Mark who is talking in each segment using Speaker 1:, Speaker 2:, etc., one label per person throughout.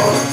Speaker 1: Oh,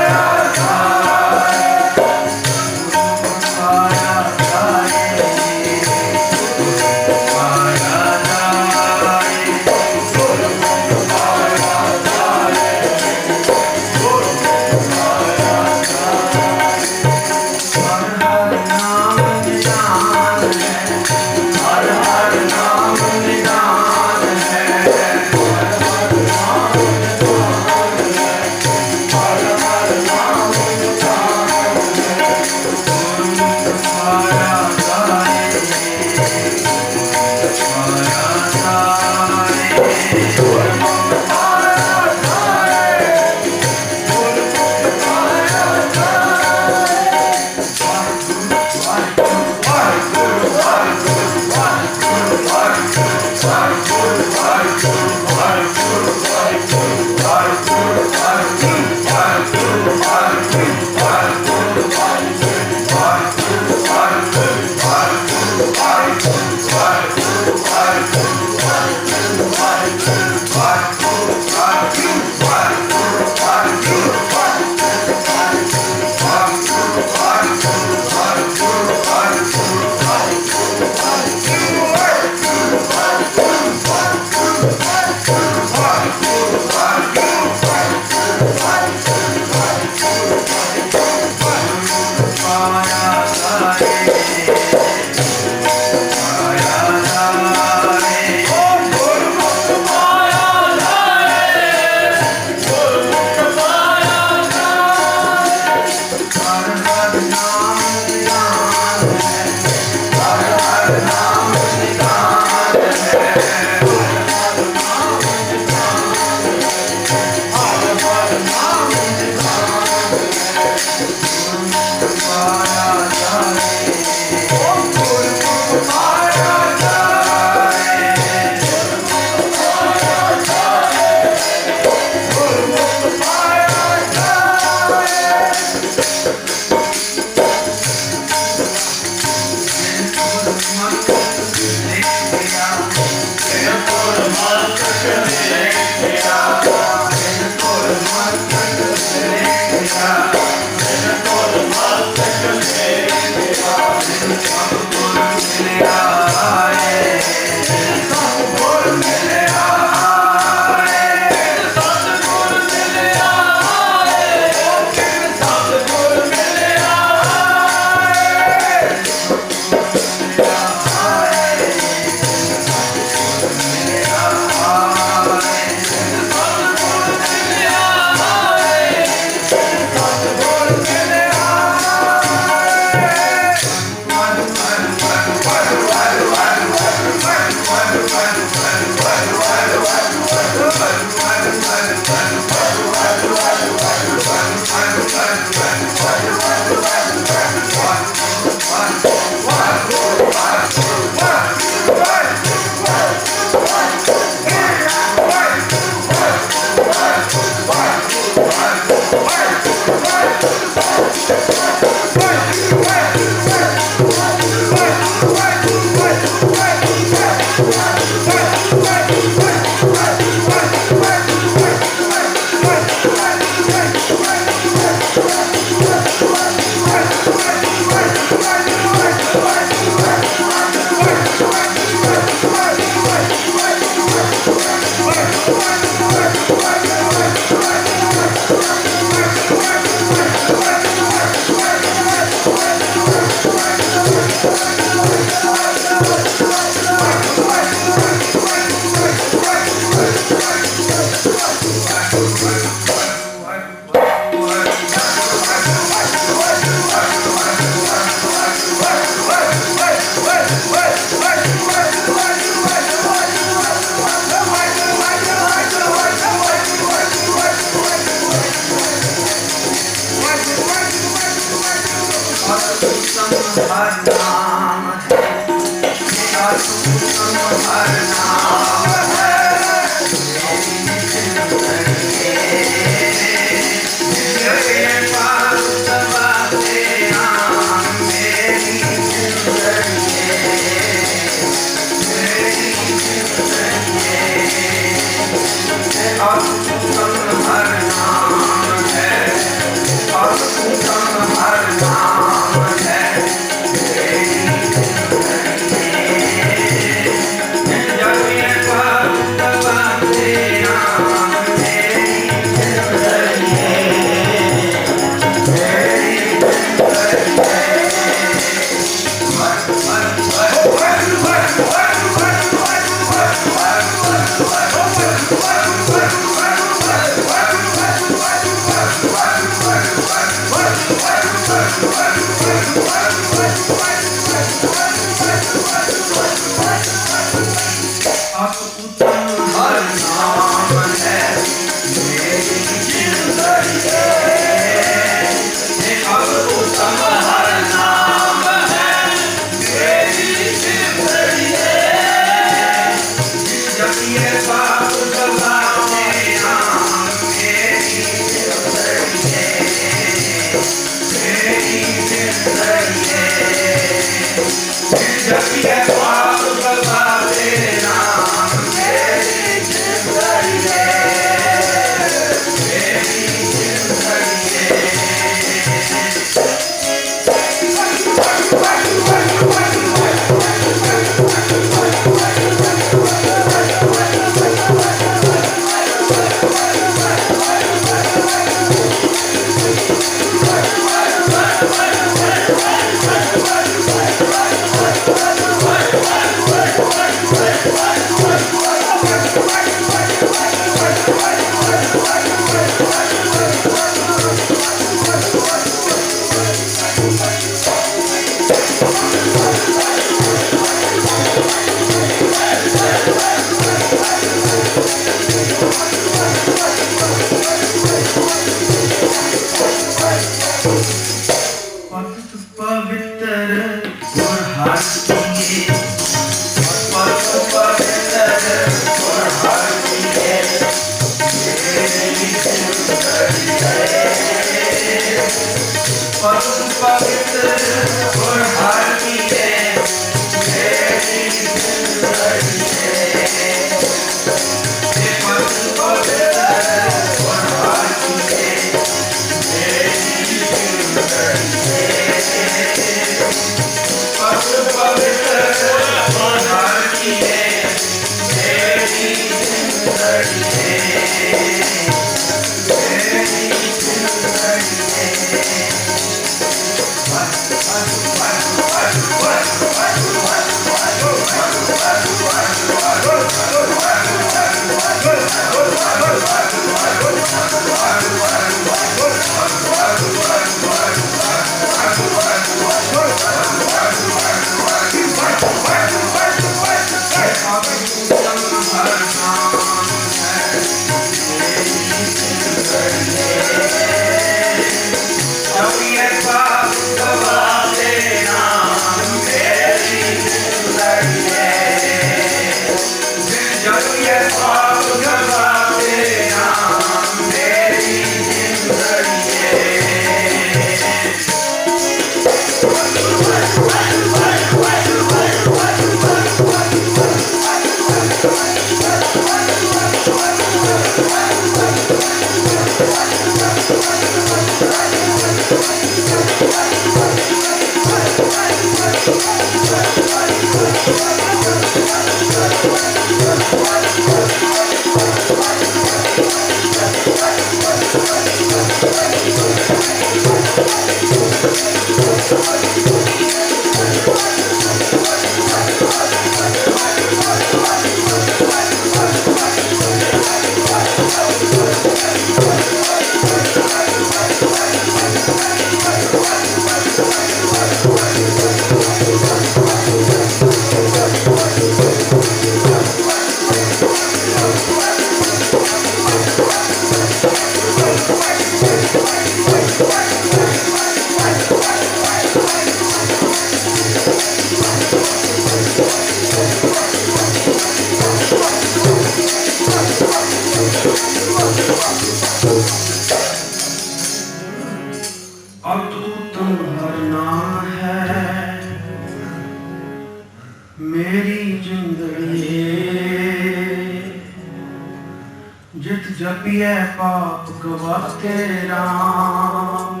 Speaker 1: जपिए पाप गवाते राम।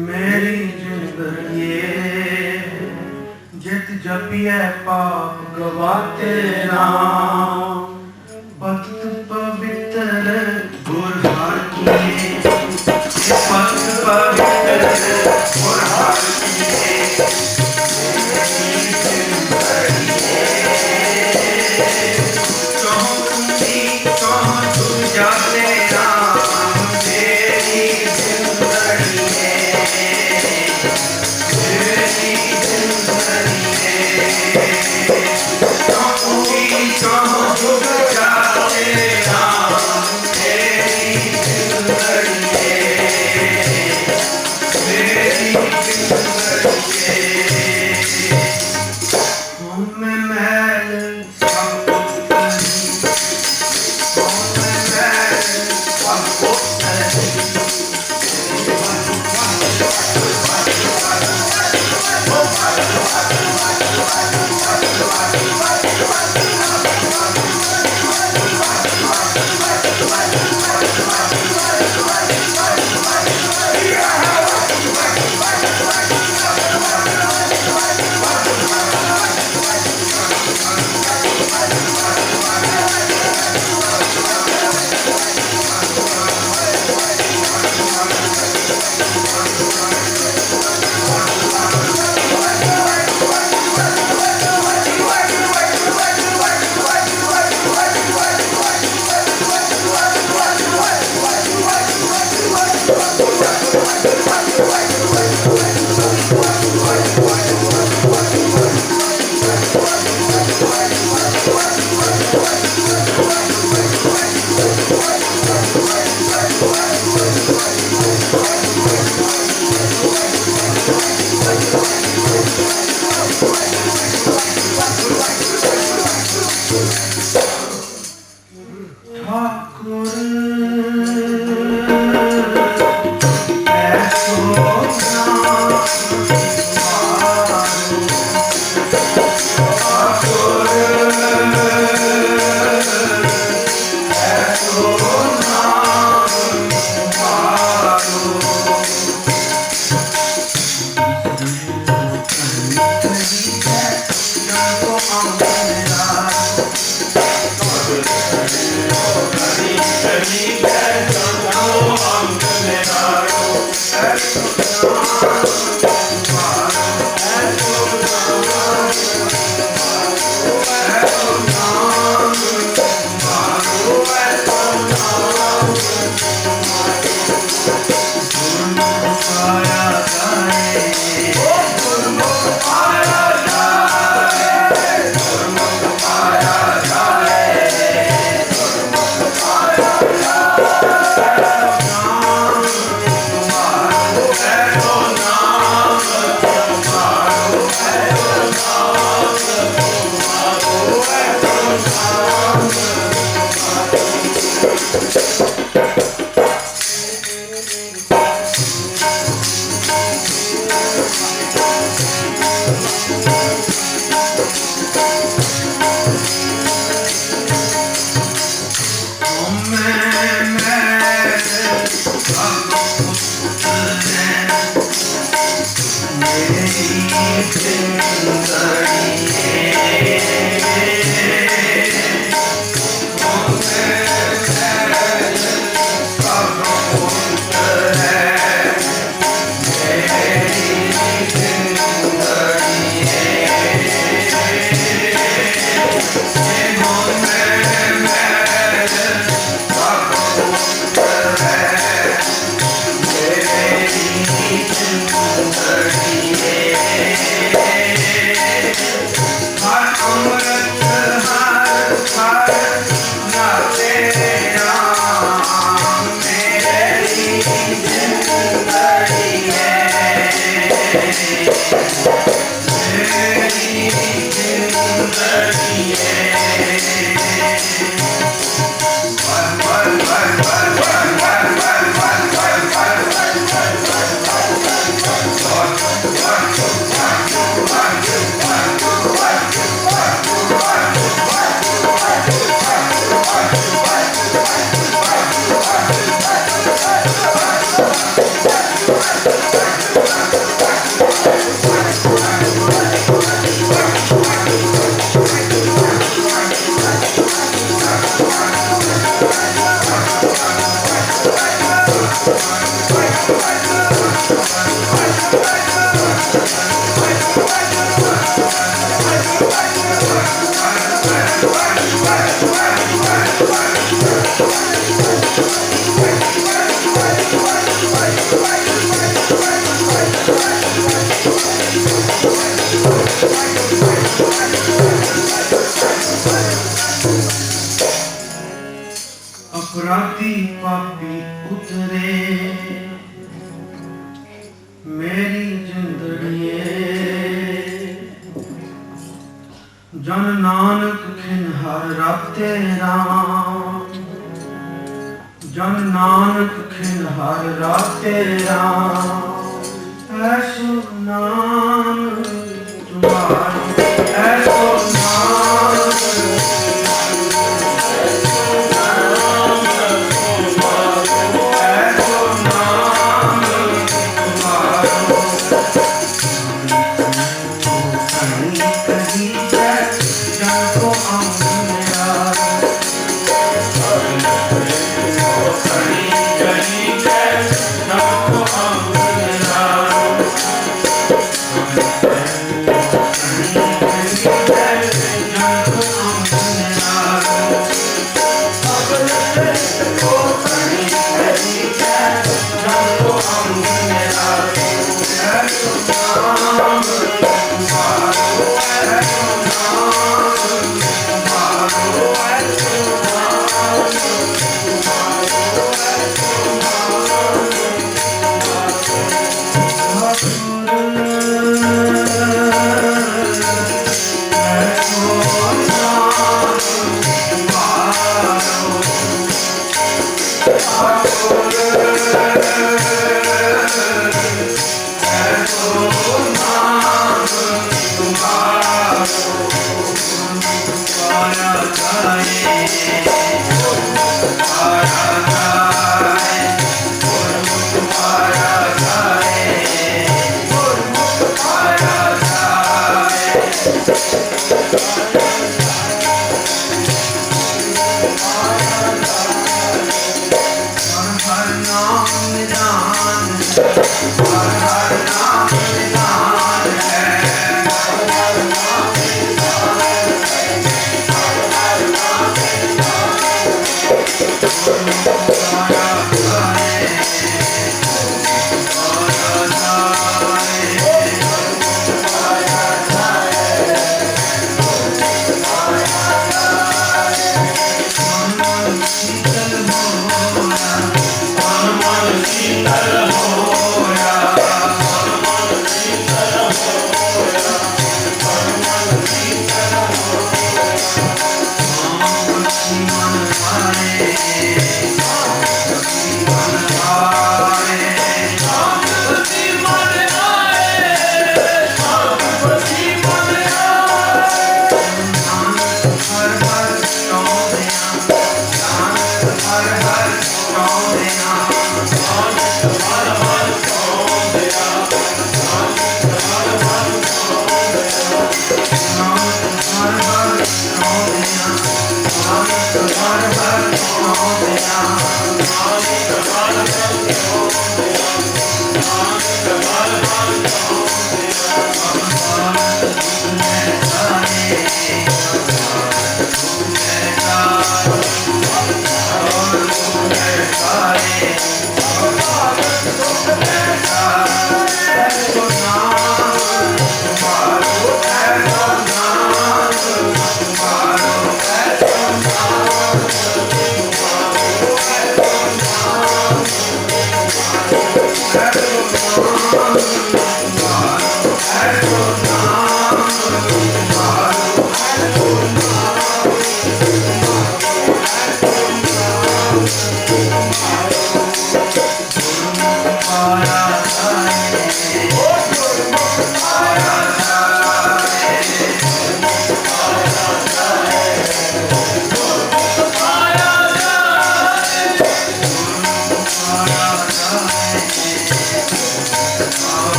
Speaker 1: मेरी जिंदगी जित जपिए पाप गवाते राम। भक्त पवित्र गुर हर किए, भक्त पवित्र गुर हर किए। जाते राम तेरी जिंदगी तेरी जिंदगी जाते राम तेरी जिंदगी तेरी जिंदगी। हम मैल सब दिन हर रात राम ऐसो नाम तुम्हारा ऐसो नाम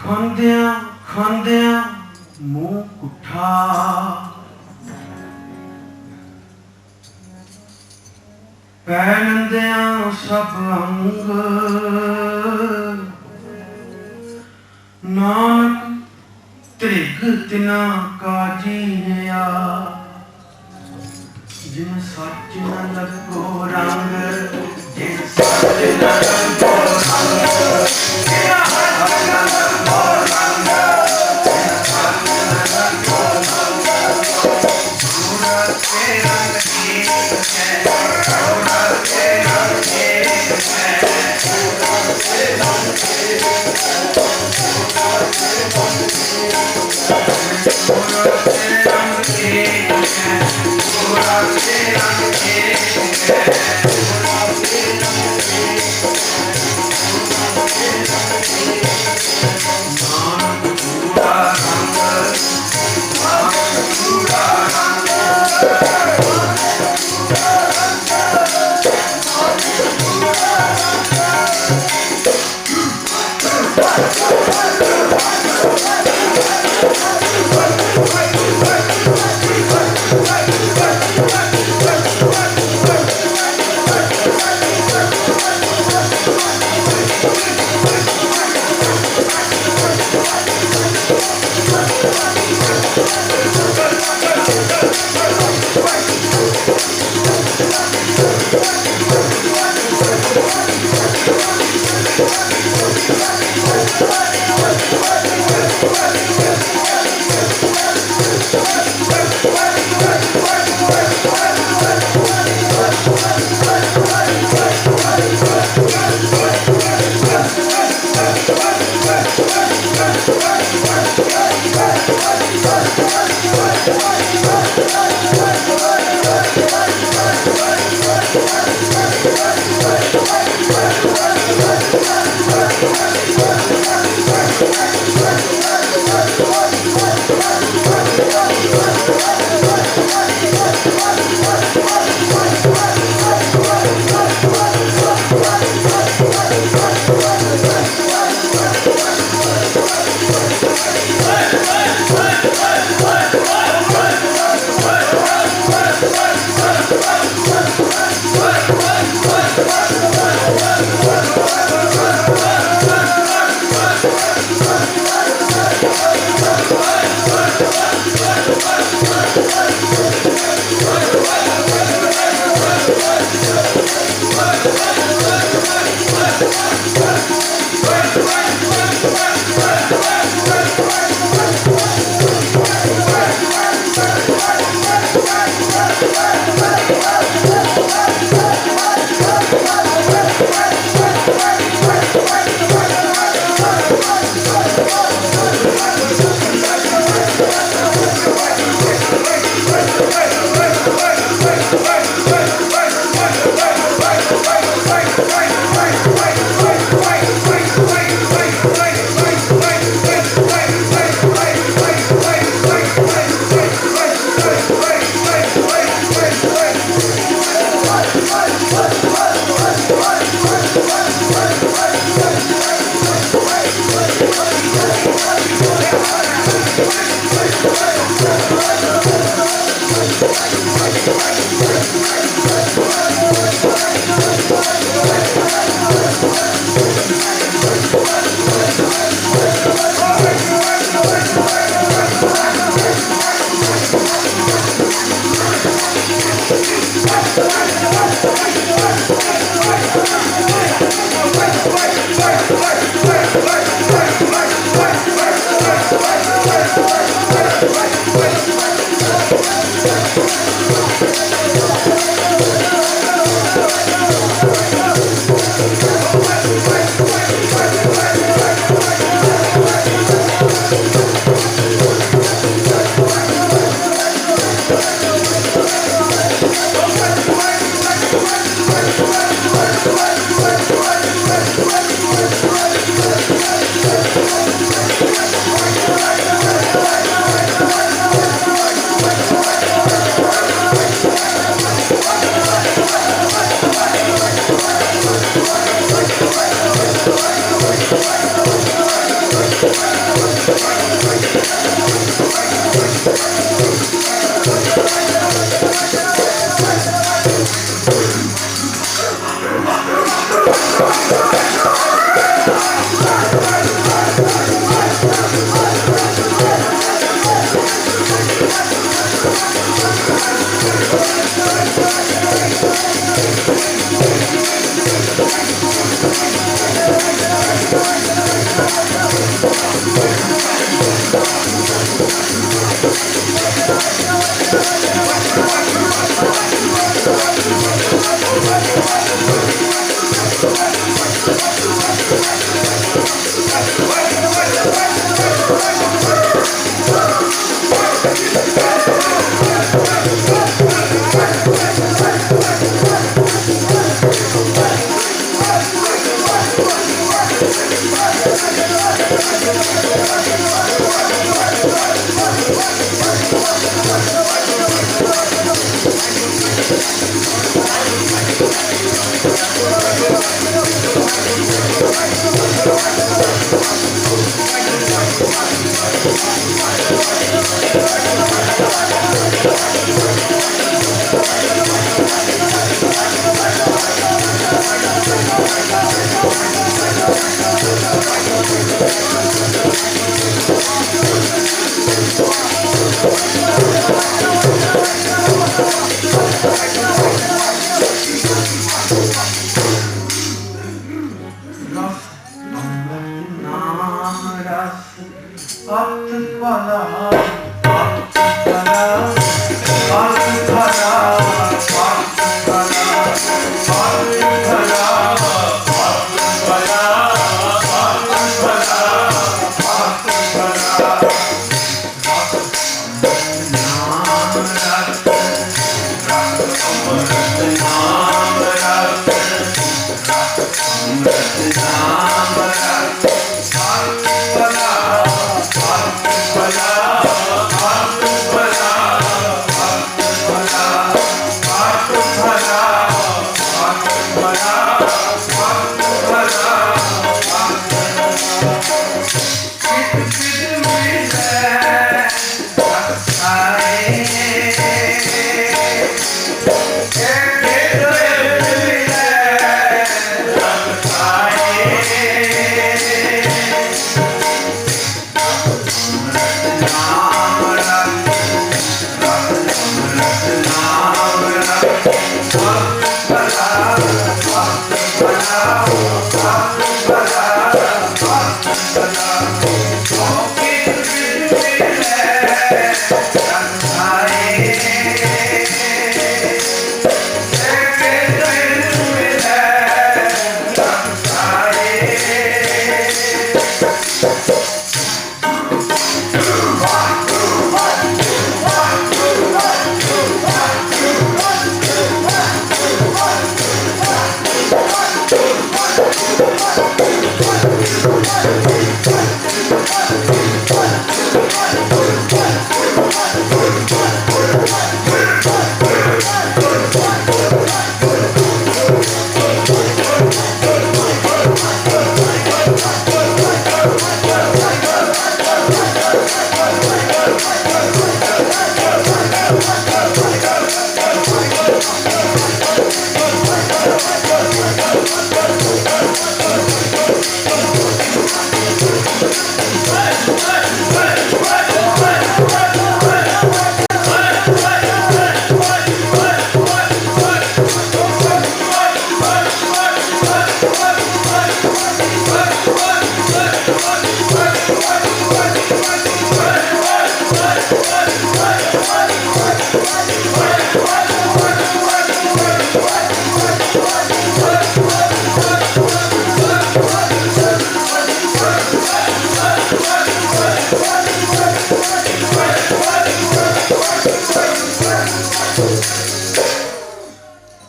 Speaker 1: ਖਾਂਦਿਆਂ ਖਾਂਦਿਆਂ ਮੂੰਹ ਉੱਠਾ, ਪਹਿਨਦਿਆਂ ਸਭ ਅੰਗ, ਨਾਨਕ ਤ੍ਰਿਗ ਤਿਨਾ ਕਾਜੀਆ, ਜਿਨ ਸੱਚ ਨ ਲੱਗੋ ਰੰਗ, ਜਿਨ ਸੱਚ ਨ ਲੱਗੋ ਰੰਗ, ਜਿਨ ਸੱਚ ਨ ਲੱਗੋ ਰੰਗ, ਜਿਨ ਸੱਚ ਨ ਲੱਗੋ ਰੰਗ, ਸੂਰਤ ਕੇ ਰੰਗ ਏਕ ਹੈ, ਸੂਰਤ ਕੇ ਰੰਗ ਏਕ ਹੈ, ਸੂਰਤ ਕੇ ਰੰਗ ਏਕ ਹੈ, ਸੂਰਤ ਕੇ ਰੰਗ ਏਕ ਹੈ, ਸੂਰਤ ਕੇ रंग एक है, गुलाब के रंग एक है, गुलाब के रंग एक है, गुलाब के रंग एक है, नानक पूरा रंग, नानक पूरा रंग, नानक पूरा रंग, नानक पूरा
Speaker 2: Bye.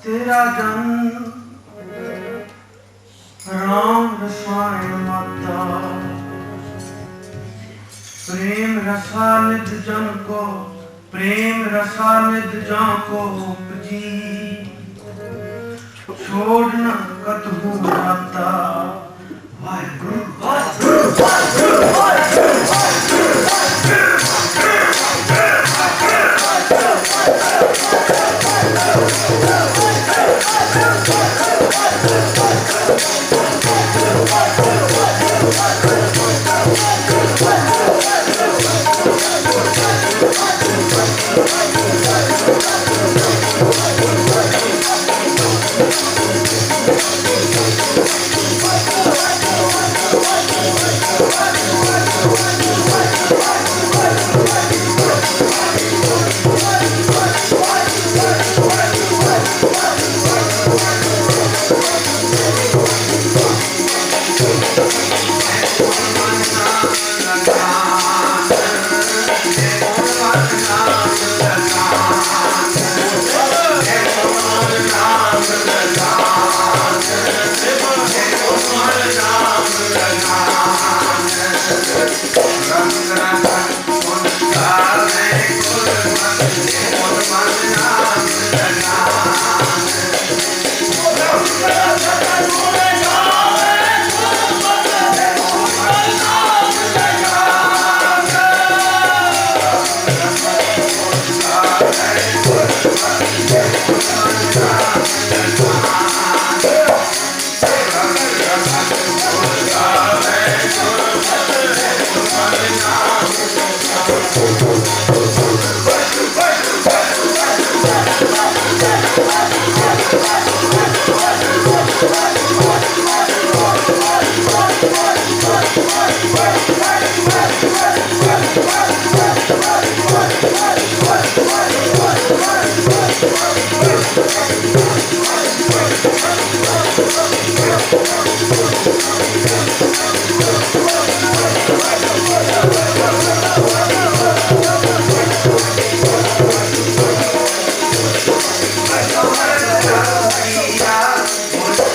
Speaker 1: तेरा जन्म राम रसायन माता प्रेम रसानिध जन को प्रेम रसानिध जन को उपजी छोड़ना कतहु जाता वाहिगुरु वाहिगुरु वाहिगुरु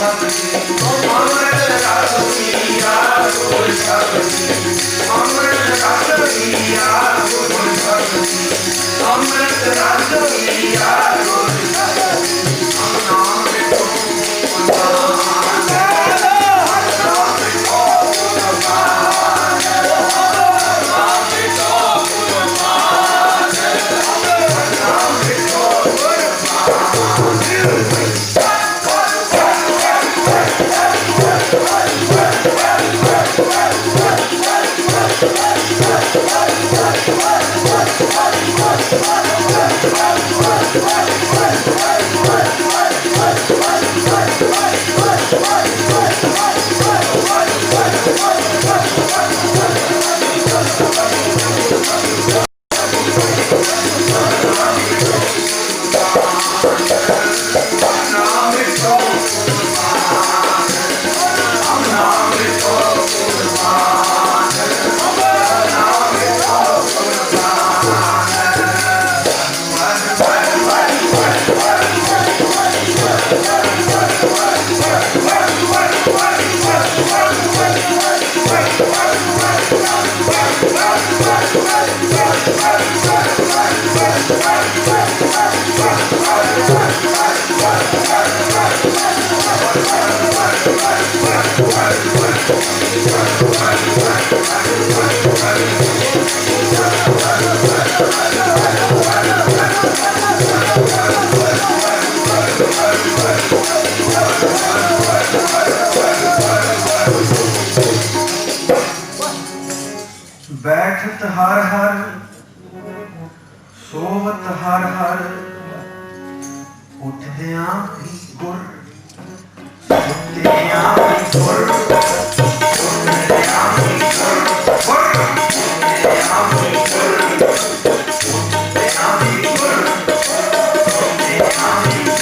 Speaker 1: शक्ति अमृत रस पिया गुर शक्ति अमृत रस पिया गुर शक्ति अमृत रस पिया गुर शक्ति हम नाम बिटो बैठत हर हर सोवत हर हर उठदियां भी गुर सुत्तियां भी गुर उठदियां भी गुर उठदियां भी गुर उठदियां भी गुर उठदियां भी गुर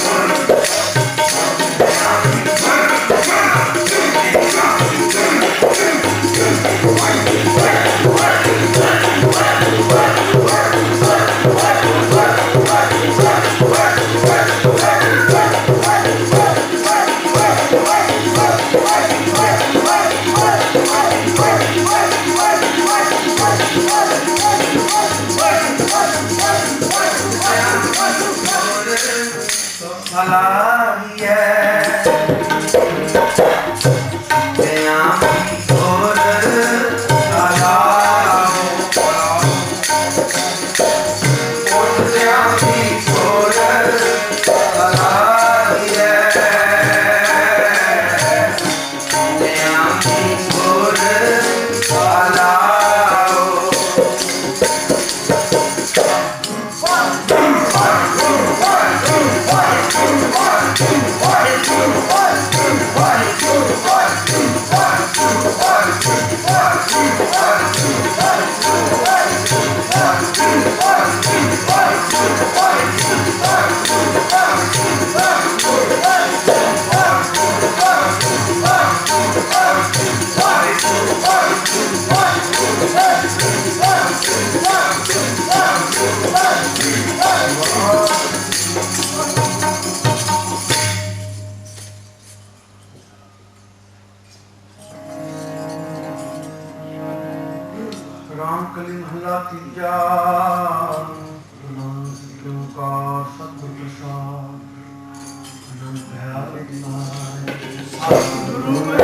Speaker 1: उठदियां भी रामकली महला तीजा का सतगुरु प्रसाद अनंत सतगुरु में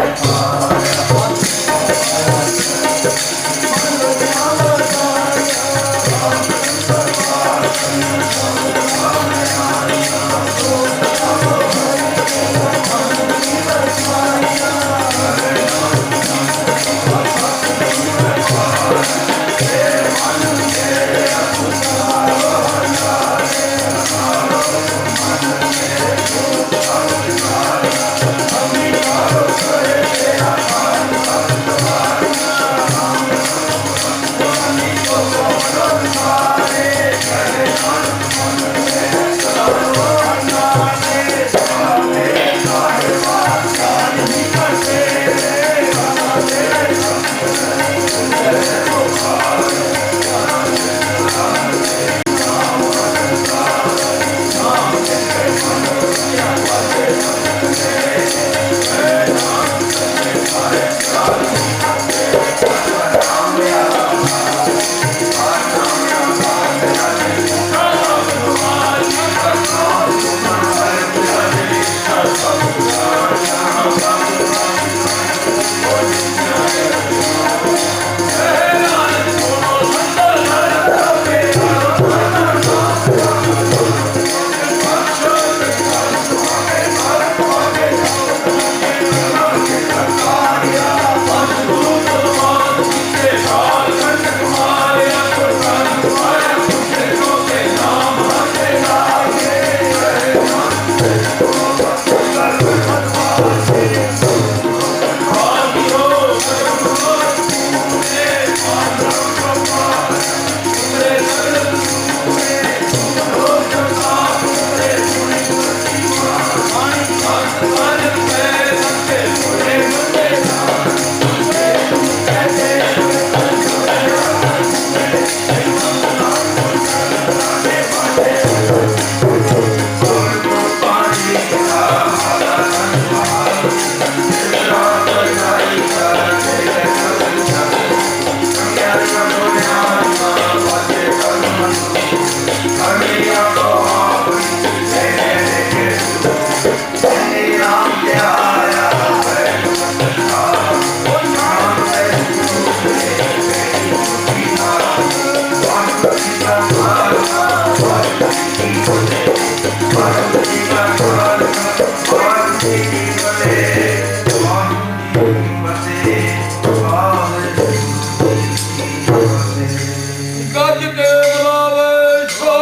Speaker 2: ਗੱਜ ਕੇ ਬੁਲਾਵੇ ਸੋ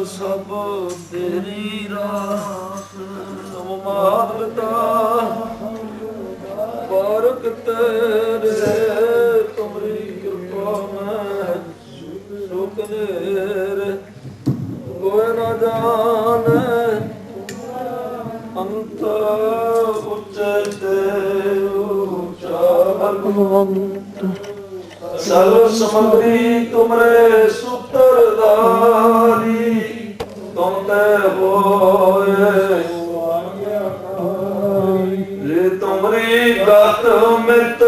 Speaker 2: ਸਭ ਤੇਰੀ ਰਾਸ ਤੁਮ ਮਾਤਾ ਬਾਰਕ ਤੇਰੇ ਤੁਮਰੀ ਕਿਰਪਾ ਮੈਂ ਸੁਕਨੇਰ ਕੋਈ ਨਾ ਜਾਣੇ ਅੰਤ ਉੱਚੇ ਤੇ ਉੱਚਾ ਭਗਵੰਤ सर्व समग्री तुमरे सूत्रधारी तुम ते होए जे तुमरी गत मित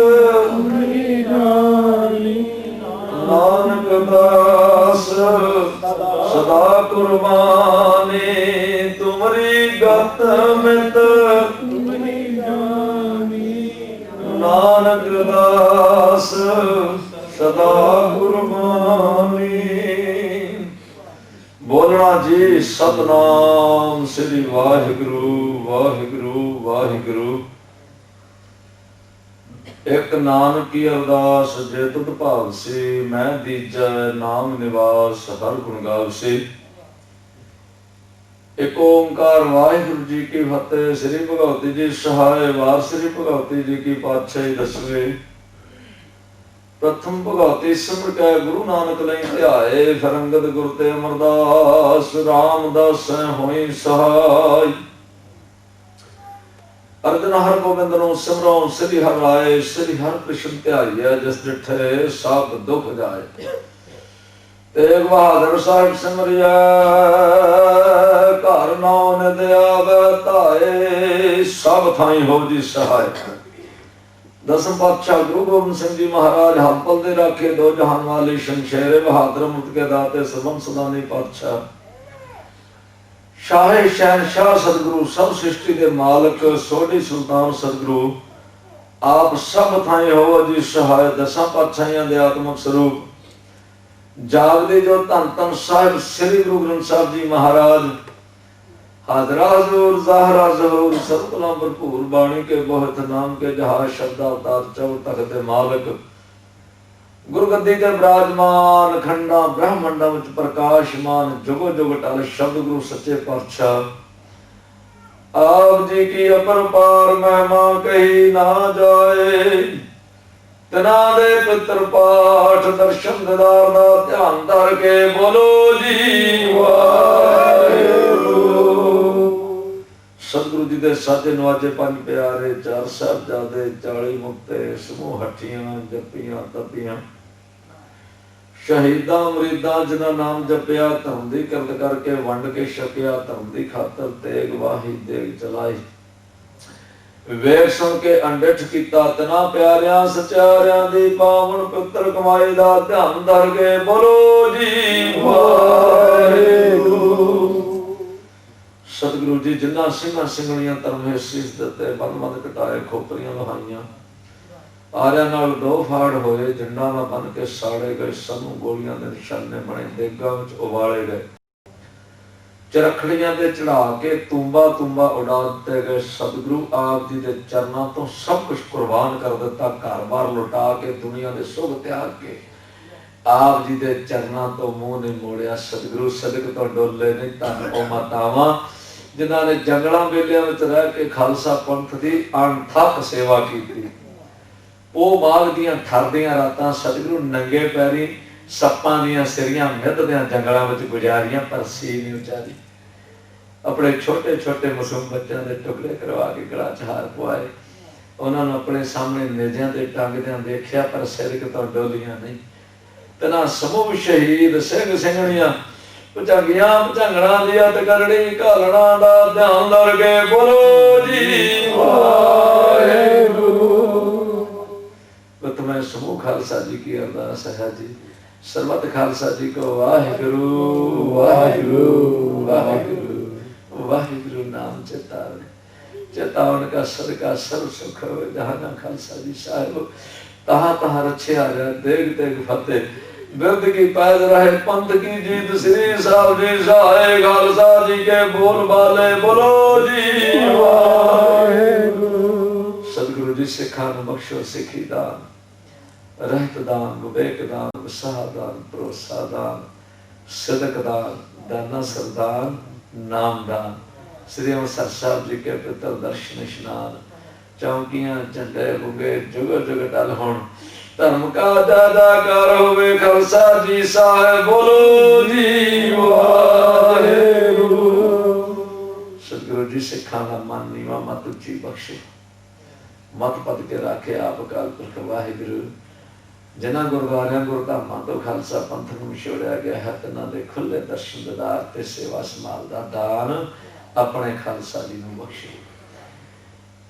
Speaker 2: नानक दास सदा कुर्बानी तुमरी गत मित नानक दास सदा कुर्बानी। बोलना जी सतनाम श्री वाहिगुरु वाहिगुरु वाहिगुरु। एक नानक की अरदास जे तुद भाव से मैं दीजै नाम निवास हर गुण गाव से। एक ओंकार वाहिगुरु जी की फतेह। श्री भगवती जी सहाय वार श्री भगवती जी की पातशाही दसवें। प्रथम भगवती सिमर कै गुरु नानक लई ध्याए। फिर अंगद गुर ते अमरदास रामदास होई सहाय। अर्जन हर गोबिंद नो सिमरो श्री हर राय। श्री हर कृष्ण ध्याइए जिस डिठे सब दुख जाए। तेग बहादुर साहिब सिमरिया घर नाम निद आवे धाए। सब थाई हो जी सहाय। दसम पातशाह गुरु गोबिंद सिंह जी महाराज हंपल दे राखे दो जहान वाले शमशेरे बहादुर मुक्त के दाते सबम सदानी पातशाह शाहे शहनशाह सतगुरु सब सृष्टि के मालक सोढ़ी सुल्तान सतगुरु आप सब थाई हो जी सहाय। दसा पातशाहियां दे आत्मक स्वरूप जागदे जो धन धन साहिब श्री गुरु ग्रंथ साहिब जी महाराज हाजरा हजूर ज़ाहरा ज़हूर सब कलाम भरपूर बाणी के बहुत नाम के जहाज शब्द अवतार चौ तख्त मालिक गुरगद्दी ते विराजमान खंडा ब्रह्मंडा विच प्रकाशमान जुगो जुग टल शब्द गुरु सच्चे पातशाह आप जी की अपरपार महिमा कही ना जाए। तना दे पितर पाठ दर्शन दीदार दा ध्यान धर के बोलो जी वाहिगुरु। सतगुरु जी दे साजे नवाजे पंज प्यारे चार साहिबजादे 40 मुक्ते समूह हट्ठियां जपियां तपियां शहीदां मुरीदां जिन्हां नाम जपिया धर्म दी करद करके वंड के छकिया धर्म दी खातर तेग वाही देग चलाई। वेख सुन के अंडिठ कीता तना प्यारियां सचारियां दी पावन पुत्र कमाई दा ध्यान धर के बोलो जी वाहिगुरु। सतगुरु जी जिन्ना सिंघां सिंघणियां धर्मे सीस दिते बंद बंद कटाए खोपरियां लहाइयां आरियां नाल दो फाड़ होए झंडा ना बन के साड़े गए सानू गोलियां दे निशाने बने देगां विच उबाले गए चरखड़ियां दे चढ़ा के तूंबा तूंबा उड़ा दिते गए। सतगुरु आप जी दे चरनां तो सब कुछ कुर्बान कर दिता घर बार लुटा के दुनिया दे सुख त्याग के आप जी दे चरनां तो मुंह नहीं मोड़िया। सतगुरु सदक तो डोले नहीं धन ओ मातावां जिन्हां ने जंगलां बेलियां विच रह के खालसा पंथ दी अणथक सेवा कीती। ओ माघ दियां ठरदियां रातां सतगुरु नंगे पैरी सप्पां दियां सिरियां मिधदियां जंगलां विच गुजारियां पर सी नहीं उचारी। अपने छोटे छोटे मासूम बच्चों के टुकड़े करवा के गला च हार पवाए। उन्होंने अपने सामने नेजियां ते टंगदियां देखिया पर सिर कितों डोलियां नहीं। तना समूह शहीद सिंह सिंघणियां भुजंगियां भुजंगणा दी अत करड़ी घालणा दा ध्यान धर के बोलो जी वाहिगुरु। मैं समूह खालसा जी की अरदास है जी सर्वत खालसा जी को वाहिगुरु वाहिगुरु वाहिगुरु वाहिगुरु नाम चेता तावन का सदका सर्व सुख हो जहाना खालसा जी साहिब तहा तहा रछे आ जाए देख देख फतेह विद की पैद रहे पंथ की जीत श्री साहब जी साहे खालसा जी के बोल बाले बोलो जी सदगुरु जी सिखा न बख्शो सिखी दान रहत दान विवेक दान विसाह दान भरोसा दान सदक दान दाना सरदान नाम दान श्री अंम੍ਰਿਤਸਰ साहब जी के पितर दर्शन स्नान चौकियां झंडे बुगे जुग जुग टल होण धर्म का जादाकार होवे खालसा जी साहिब बोलो जी वाहेगुरु सदगुरु जी सिखा दा मन नीवा मत उची बख्शे मत पद के राखे आप अकाल पुरख वाहिगुरु जिन्हां गुरुद्वारियां गुरधामां तो खालसा पंथ नूं छोड़िया गया है तिन्हां दे खुले दर्शन दीदार ते सेवा संभाल दा दान अपने खालसा जी नूं बख्शे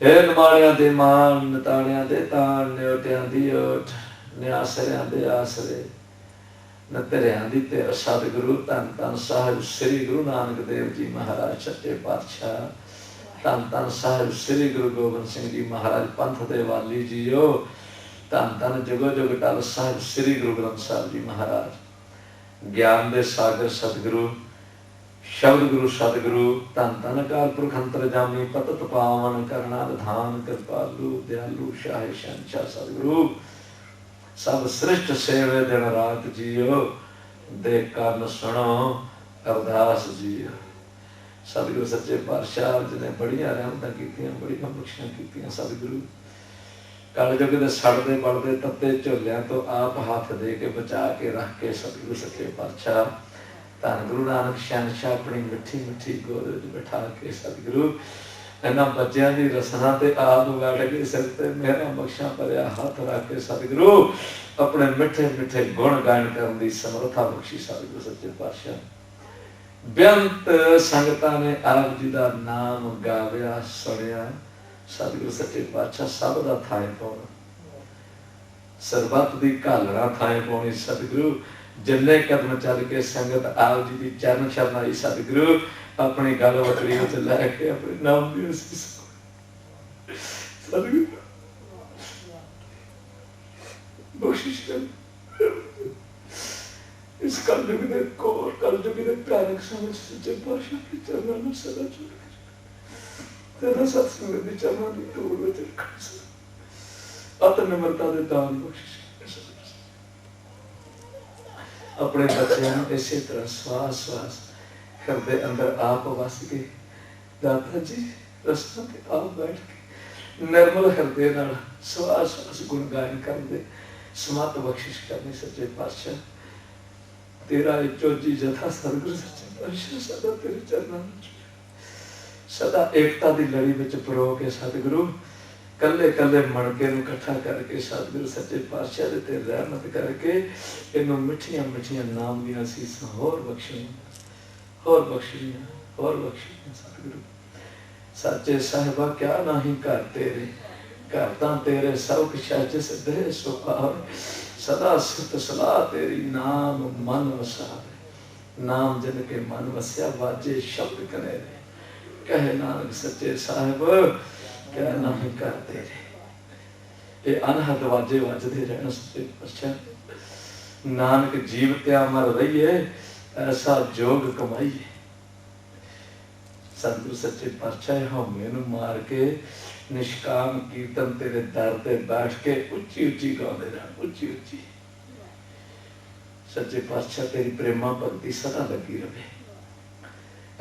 Speaker 2: हे निमाणियां दे मान निताणियां दे ताण न्योटियां दी ओट निआसरियां दे आसरे नतरियां दी ते सतगुरु धन धन साहिब श्री गुरु नानक देव जी महाराज सच्चे पातशाह धन धन साहिब श्री गुरु गोबिंद सिंह जी महाराज पंथ दे वाली जीओ धन धन जुगो जुग टल साहिब श्री गुरु ग्रंथ साहिब जी महाराज ज्ञान दे सागर सतगुरु शब्द गुरु सतगुरु धन धन अकाल पुरख अंतरजामी पतत पावन करना विधान कृपालु दयालु शाह शहंशाह सतगुरु सब श्रेष्ठ सेवे दिन रात जियो देख कान सुनो अरदास जियो सतगुरु सच्चे पातशाह जिन्हें बड़िया रहमतां कीतियां बड़ियां बख्शिशां कीतियां सतगुरु कल युग के सड़ते बढ़ते तत्ते झोलियां तो आप हाथ दे के बचा के रख के सतगुरु सच्चे पातशाह धन गुरु नानक शहनशाह अपनी मिठी मिठी गोद विच बिठा के सतगुरु इन्हां बच्चियां दी रसना ते आप बैठ के सिर ते मेरा बख्शा भरिया हाथ रख के सतगुरु अपने मिठे मिठे गुण गायन करने की समर्था बख्शी सतगुरु सच्चे पातशाह बेअंत संगतां ने आप जी दा नाम गाविया सुनिया सतगुरु सच्चे पातशाह सब दा थाए पाउणा सरबत दी घालना थाए पाउणी सतगुरु जिन्ने कदम चल के संगत आप जी की चरण शरणाई सतगुरु अपनी गल वकड़ी विच लैके अपने नाम दी सतगुरु बख्शिश कर इस कलयुग दे कोर कलयुग दे भयानक समय सच्चे पातशाह के चरणों में सदा जोड़ तेरा सत्संग दी चरणों दी धूल विच रखना अत निमरता दे दान बख्शिश अपने बच्चों इसी तरह श्वास श्वास करते अंदर आप वस के दाता जी रस्ता ते आप बैठ के निर्मल हृदय नाल श्वास श्वास गुण गायन करते समत बख्शिश करनी सच्चे पातशाह तेरा चोजी जथा सतगुरु सच्चे पातशाह सदा तेरे चरणों में सदा एकता दी लड़ी विच परो के सतगुरु कल्ले कल्ले मणके नूं इकट्ठा करके सतगुरु सच्चे पातशाह दे ते रहमत करके इन्हों मिठियां मिठियां नाम दियां सीसां होर बख्शियां सतगुरु सच्चे साहिबा क्या नाही घर तेरे घर तां तेरे सब कुछ जिस दे सो पावे सदा सुत सलाह तेरी नाम मन वसावे नाम जिन के मन वसया वाजे शब्द कनेरे कहे नानक सच्चे साहिब क्या नहीं करते ये अनहद वाजे वजदे रहना सच्चे पातशाह नानक जीवते अमर रहिए ऐसा जोग कमाइए सतगुरु सच्चे पातशाह हमें नूं मार के निष्काम कीर्तन तेरे दर ते बैठ के उच्ची उच्ची गाते रहन उच्ची उच्ची सच्चे पातशाह तेरी प्रेमा भक्ति सदा लगी रहे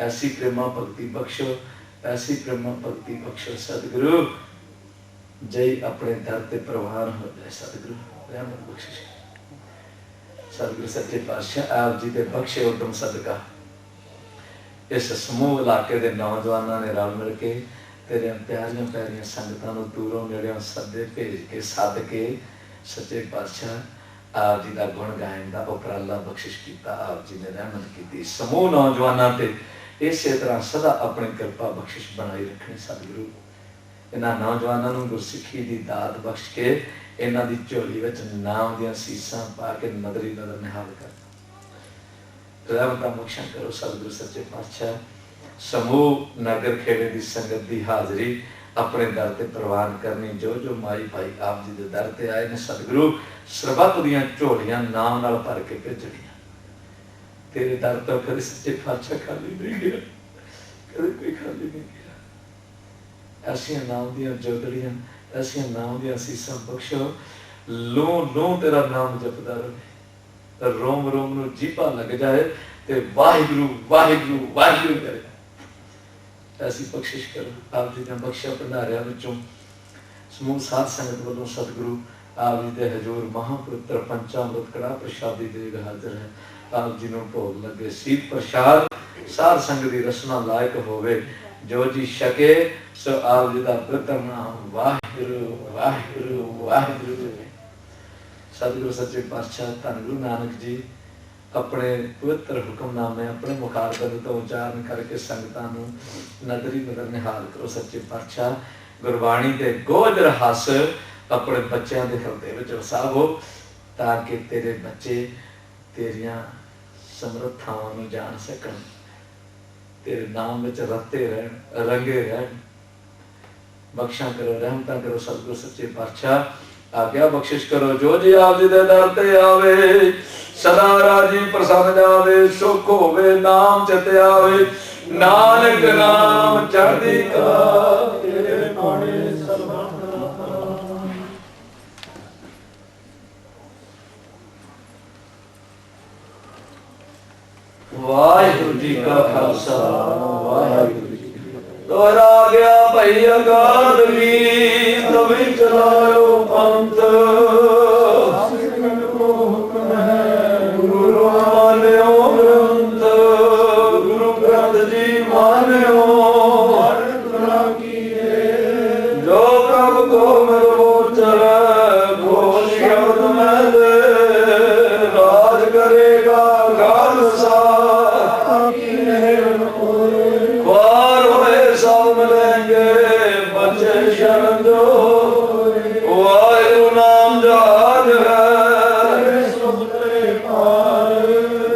Speaker 2: ऐसी प्रेमा भक्ति बख्शो ऐसी प्रेमा भक्ति बख्शो सतगुरु जय अपने दर ते प्रवान हो जाए सतगुरु रहमत बख्शिश सतगुरु सच्चे पातशाह आप जी दे बख्शे उदम सदका इस समूह इलाके दे नौजवानों ने रल मिल के तेरे प्यारियां प्यारियां संगतां नूं दूरों नेड़ियों सदे भेज के सद के सच्चे पातशाह आप जी का गुण गायन का उपराला बख्शिश किया आप जी ने रहमत की समूह नौजवानों ते इस तरह सदा अपनी कृपा बख्शिश बनाई रखनी सतगुरु इन्हां नौजवानों नूं गुरसिੱਖੀ दी दात बख्श के इन्हां दी झोली विच नाम दियां सीसां पा के नदरी नदर निहाल कर रहमतां बख्शां करो सतगुरु सच्चे पातशाह समूह नगर खेड़े दी संगत दी हाजरी अपने दर ते प्रवान करनी। जो जो माई भाई आप जी के दर ते आए ने सतगुरु सरबत दियां झोलियां नाम नाल भर के भेजणियां। तेरे दर तो कभी सच्चे पातशाह खाली नहीं गया, कभी कोई खाली नहीं गया। ऐसियां नाम दियां जोगड़ियां, ऐसियां नाम दियां असीसां बख्शो। लो लो तेरा नाम जपदा रहे, रोम रोम नूं जीभा लग जाए ते वाहिगुरु वाहिगुरु वाहिगुरु करे। ऐसी बख्शिश करो। आप जी ने बख्शिया भंडारिया विचों समूह साध संगत वालों सतगुरु आप जी के हजूर महापुत्र पंचामृत कड़ा प्रसादी देग हाजिर है। आप जी नूं भोग लगे सीत प्रसाद साध संगत की रसना लायक होवे। जो जी छके सो आप जी का पवित्र नाम वाहिगुरु वाहिगुरु वाहिगुरु। सतगुरु सच्चे पातशाह धन गुरु नानक जी अपने पवित्र हुक्मनामे अपने मुखारबंद तो उच्चारण करके संगतां नूं नदरी नदर निहाल करो। सच्चे पातशाह गुरबाणी के गोजर हस अपने बच्चों के हृदय विच वसावो, ताकि तेरे बच्चे तेरियां समर्थावां नूं जान सकन, तेरे नाम विच रते रहन रंगे रहन। बख्शा करो रहमतां करो सतगुरु सच्चे पातशाह आज्ञा बख्शिश करो। जो जी आप जी दे दर ते आवे सदा राजी प्रसन्न जावे, सुख होवे नाम चित आवे। नानक नाम चढ़दी कला तेरे पाणे वाहिगुरु जी का खालसा वाहिगुरु जी की फतेह। तोरा गया भई अगाधवी तभी चलायो पंथ। गुरु मान्यो ग्रंथ, गुरु ग्रंथ जी मान्यो। जो प्रभु को मेरो चर घोष शब्द में दे, राज करेगा खालसा बार होए सब मिलेंगे बच्चे शरण जो। वाहिगुरु नाम जहाज है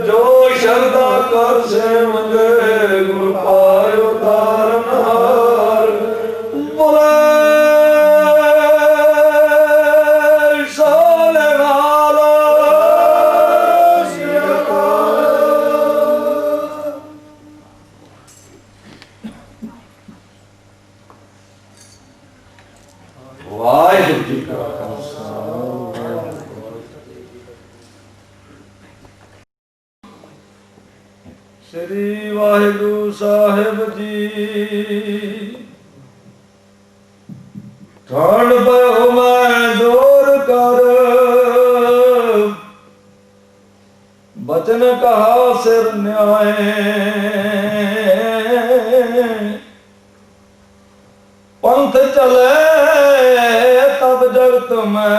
Speaker 2: जो श्रद्धा कर से मंगे, गुरु पायो तारनहार। बोले सोने वाला वाहिगुरु जी का खालसा। श्री वाहिगुरु साहिब जी ठंड पयो मैं जोर कर, बचन कहा सिर न्याय। पंथ चले तब जगत में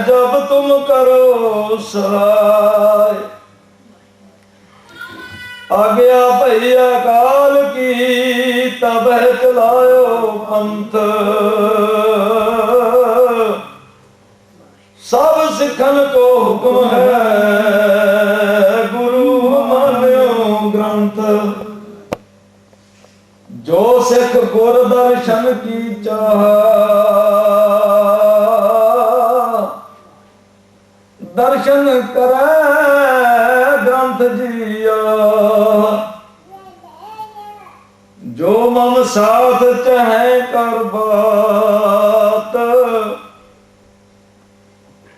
Speaker 2: जब तुम करो सराय। आज्ञा भई अकाल की तब चलायो पंथ। सब सिखन को हुक्म है गुरु मान्यो ग्रंथ। जो सिख गुर दर्शन की चाह, दर्शन करे ग्रंथ जिया। जो मम साथ चाहे कर बात,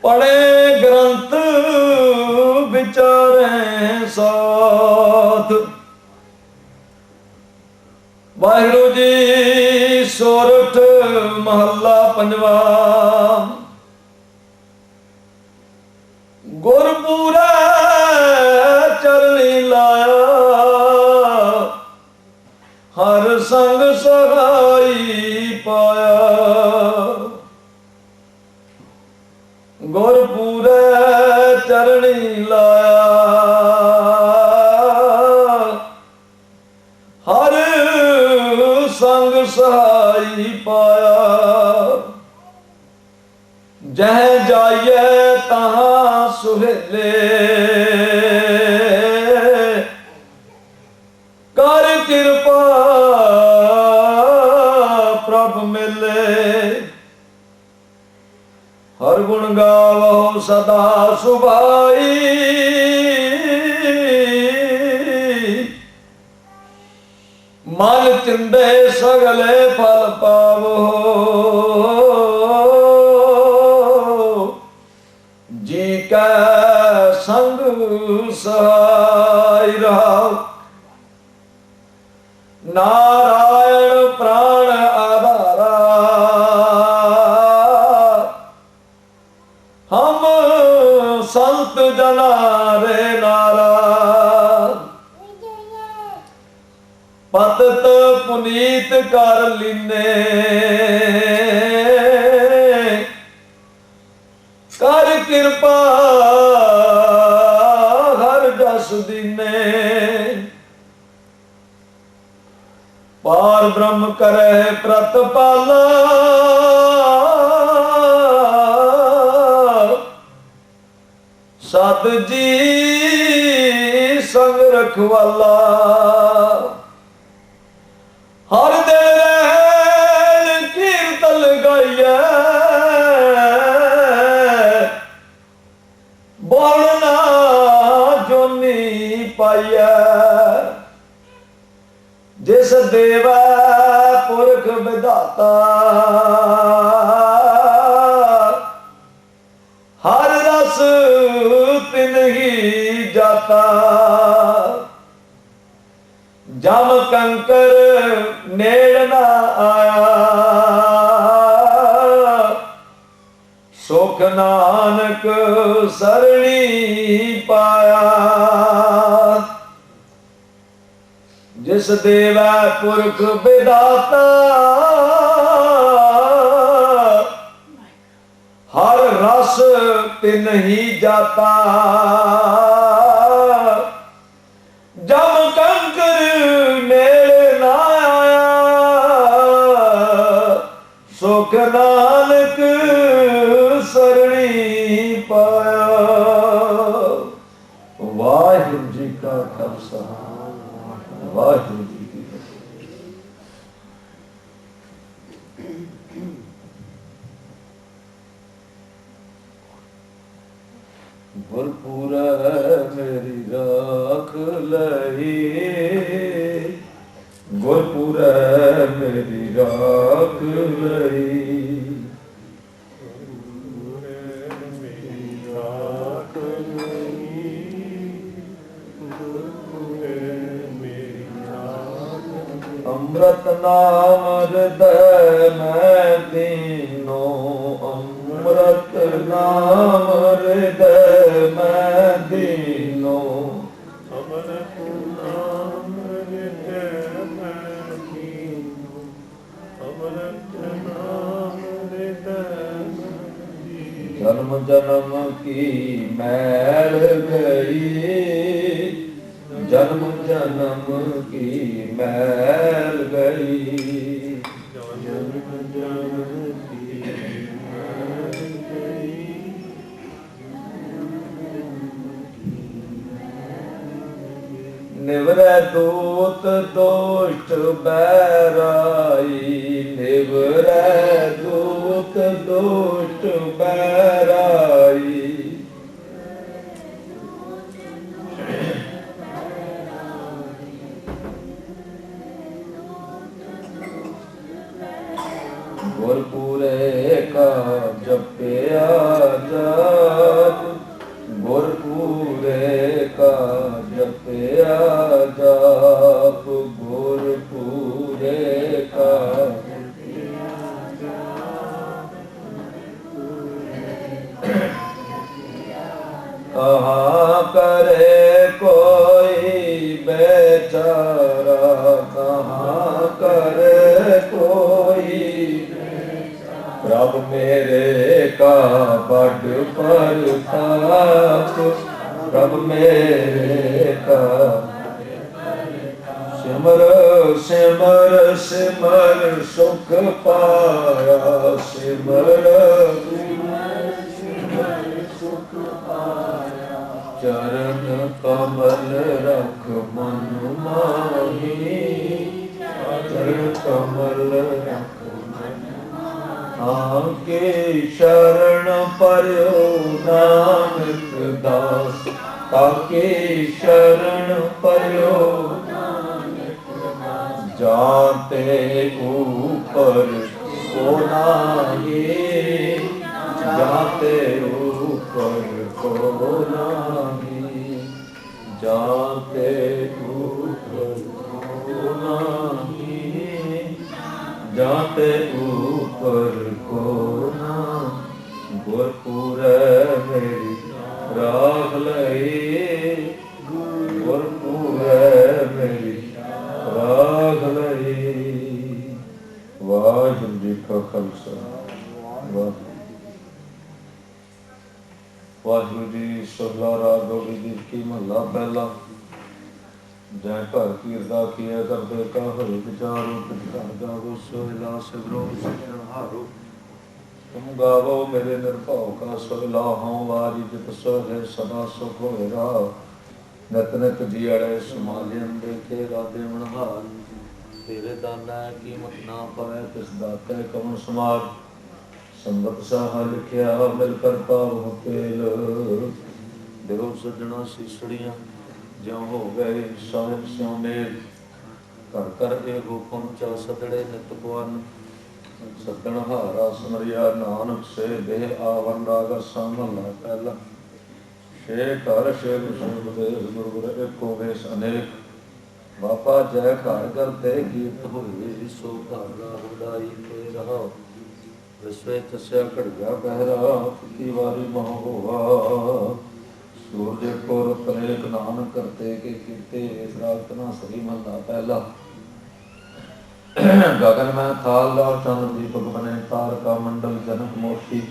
Speaker 2: पढ़े ग्रंथ विचारे साथ। वाहिगुरु जी सोरठ महला पंजवा। गुरपुरा चरणी लाया, हर संग सहाई पाया। गुरपुरा चरणी लाया, हर संग सहाई पाया। जह जाइए तहां सुहेले, कर कृपा हर गुण गावो सदा सुभाई, मन चिंदे सगले फल पावो, जी का संग सहाय रहा। नारायण प्राण आधारा, हम संत जना रे नारा। पतत पुनीत कर लीने, कर कृपा हर जस दीने। पार ब्रह्म करे प्रतिपाला, सत जी संग रखवाला। हर दिल रहन कीर्तन गाइए, बोलना जोनी पाइए। जिस देवा पुरख विधाता, हर रस तिन ही जाता। जम कंकर नेड़ ना आया, सुख नानक सरणी पाया। जिस देवा पुरख विधाता, हर रस तिन ही जाता। जब कंकर मेल ना आया, सुख नानक सरणी पाया। वाहिगुरु जी का खालसा, वाहिगुरु जी की फतेह। गुरपुर मेरी राख लई, गुरपुर मेरी राख लई। अमृत नाम हृदय में दीनो, अमृत नाम हृदय में दीनो।
Speaker 3: अमृत नाम हृदय में दीनो, अमृत नाम हृदय में दीनो।
Speaker 2: जन्म जन्म की मैल गई, जन्म जन्म की मैल गई।
Speaker 3: जन्म जन्म की मैल गई।
Speaker 2: निवरै दूत दोष्ट बैराई, निवरै दूत दोष्ट बैराई। गुरपुरे का जपया जाप, गुरपुरे का जपया जाप, गुरपुरे का कहाँ करे कोई बेचारा, कहाँ करे कोई। प्रभ मेरे का बड़ परताप, प्रभ मेरे का। सिमर सिमर सिमर सुख पाया, सिमर सुख पाया। चरण कमल रख मन माही, चरण कमल रख आके शरण
Speaker 3: ਪਰਿਓ ਨਾਨਕ ਦਾਸ ਤਾਕੇ ਸ਼ਰਨ ਪਰਿਓ ਜਾਤੇ ऊपर को नाहि जाते ऊपर को नाहि जाते ऊपर को नाहि जाते ऊपर को नाहि गुरपुर मेरी राख लई गुरपुर मेरी राग लई। वाहिगुरू जी का खालसा वाहिगुरू जी। सोहला राग गौड़ी दी की महला पहला। जय घर कीरदा किया करदे का होए विचारो घर गावो सोहला सिमरो सिमरन हारो। तुम गावो मेरे निर्भव का सोहला हों वारी जित सोहे सदा सुख होएगा। नित नित जियड़े समालियन देखे राधे मनहार। तेरे दाना कीमत ना पाए तिस दाते कवन समार। संबत साहा लिखिया मिल कर पाव पेल। दिलो सजना सीसड़ियां ज्यों हो गए साहिब स्यों मेल। घर कर एगो पहुंचा सदड़े नित पवन। सदन हारा समरिया नानक से देह आवन रागा सामला पहला। शे घर शे गुरु गुरु एको वेश अनेक। बापा जय घर करते गीत होए सो घर राहुदाई ते रहा। विश्वे तस्या घड़िया पहरा की वारी मह होवा। सूरज को तनेक नानक करते के कीते रातना सही महला पहला। गगन में थाल लाल चंद्र दीपक बने तारका मंडल जनक मोती।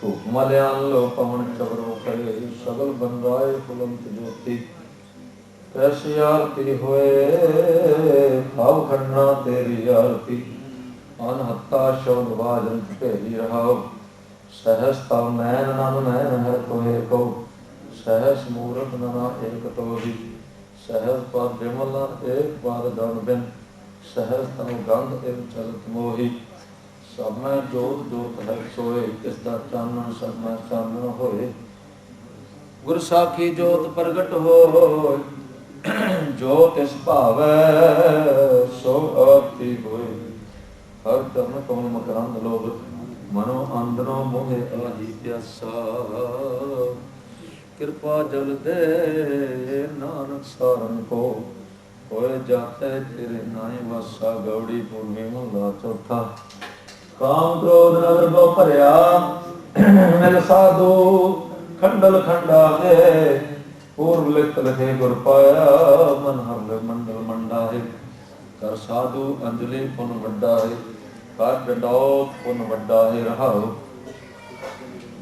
Speaker 3: धूप मलयान लो पवन चवरो करे सगल बनराय फुलंत ज्योति। कैसी आरती होए भाव खन्ना तेरी आरती। अनहत्ता शब्द वाजन भेरी रहाओ। सहस्ता नैन नन नैन है तोहे को। सहस मूरत नना एक तोहि। सहस पर विमल एक बार दन बिन। सहस तन गंध एव चलत मोहि। सब में जोत जोत है सोए किसदा चानन सब में चानन होए। गुर साखी जोत प्रगट हो जो तिस भावै सो आरती होए। हर चरण कमल मकरंद लोभ मनो अंदरो मोहे आही प्यासा। कृपा जल दे नानक सारन को होए जाते तेरे नाई वासा। गौड़ी पूर्णी महला चौथा। काम क्रोध नगर को भरिया मेरे साधु खंडल खंडा है। पूर्व लिख लिखे गुर पाया मन हर मंडल मंडा है। कर साधु अंजलि पुन वड्डा है। कर डंडौत पुन वड्डा है रहाओ।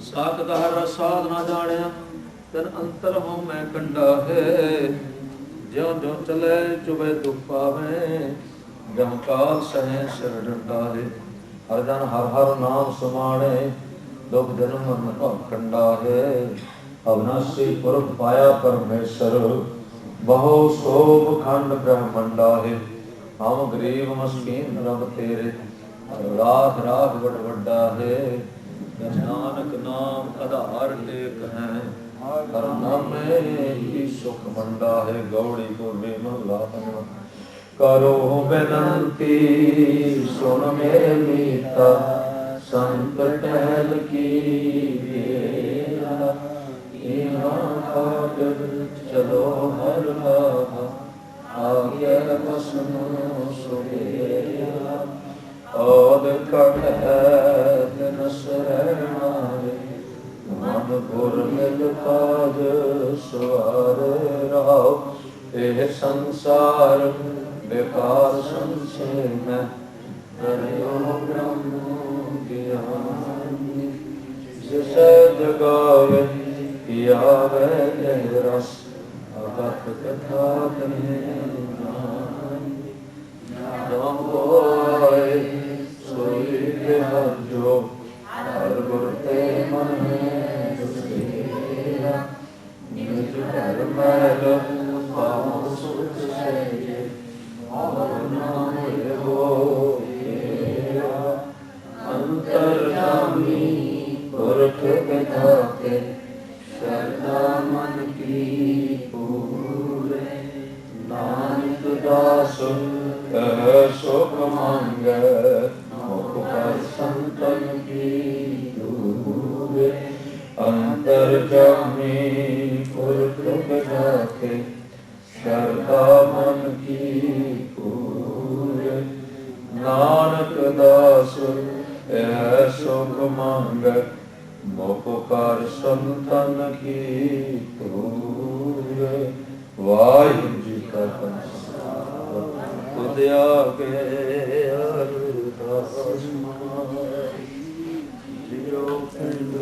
Speaker 3: सात हर साध ना जाने तन अंतर हो मैं कंडा है। ज्यों ज्यों चले चुबे दुख पावे। जम काल सहे सिर डंडा है। हर जन हर हर नाम सुमाणे दुख जन्म मन का कंडा है। अविनाशी पुरख पाया परमेश्वर बहु शोभ खंड ब्रह्मंडा है। हम गरीब मस्कीन रब तेरे राख राख बड़ वड्डा है। नानक नाम आधार टेक है। हर नाम ही सुख मंडा है। गौड़ी पूर्वी महला पंजवा। करो बेनंती सुन मेरे मीता। संत टहल की बेरा। चलो हर आगे बसन सुरेरा। औद कट है नसरना मन गुर मिल काज सवारे राव। यह संसार बेकार संशय में करो ब्रह्म ज्ञान। जिसे जगावे आवे रस अगत कथा सोई के जो हर गुर ते मन निज घर मैल पाओ सुख से। और नाम हो अंतर जामी पुरख जाके शरदा मन की पूरे नानक दास सुख मांगे मुख पर संतन की दूरे अंतर जामी पुरख जाके शरदा मन की पूरे नानक दास सुख मांगे मुख कर संतन की पूरे। वाहिगुरू जी का खालसा तुद आगे अरदास जियो पिंड